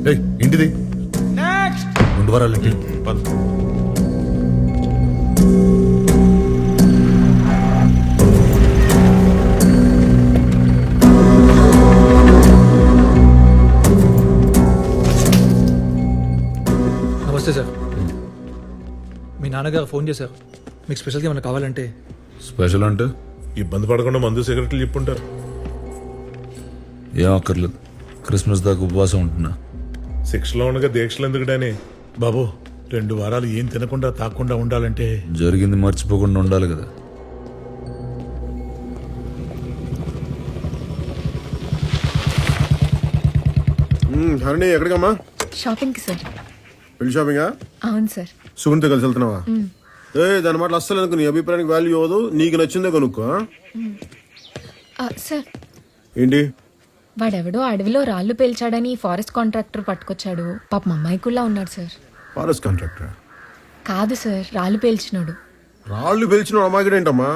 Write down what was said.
ఏయ్ ఇంటిది 2 వారాలు ఇంటి నమస్తే సార్. మీ నాన్నగారు ఫోన్ చేశారు. మీకు స్పెషల్గా ఏమైనా కావాలంటే. స్పెషల్ అంటే ఇబ్బంది పడకుండా మందు సిగరెట్లు చెప్పుంటారు. ఏం అక్కర్లేదు, క్రిస్మస్ దాకా ఉపవాసం ఉంటున్నా. శిక్షలో ఉండగా దీక్షలు ఎందుకుడాని బాబు 2 వారాలు ఏం తినకుండా తాకుండా ఉండాలంటే జరిగింది మర్చిపోకుండా ఉండాలి కదా. హరణి ఎక్కడికమ్మా? షాపింగ్కి సార్. పెళ్లి షాపింగా? అవును సార్. సుగుణితో కలిసి వెళ్తున్నావా? దాని మాటలు అస్సలు అనుకో, నీ అభిప్రాయానికి వాల్యూ ఇవ్వదు, నీకు నచ్చిందే కొనుక్కో. సార్, ఏంటి? వాడెవడో అడవిలో రాళ్ళు పేల్చాడని ఫారెస్ట్ కాంట్రాక్టర్ పట్టుకొచ్చాడు. పాప అమ్మాయికుల్లా ఉన్నాడు సార్. ఫారెస్ట్ కాంట్రాక్టర్ కాదు సార్, రాళ్ళు పేల్చినాడు. రాళ్ళు పిలిచిన అమ్మాయిడేంటమ్మా?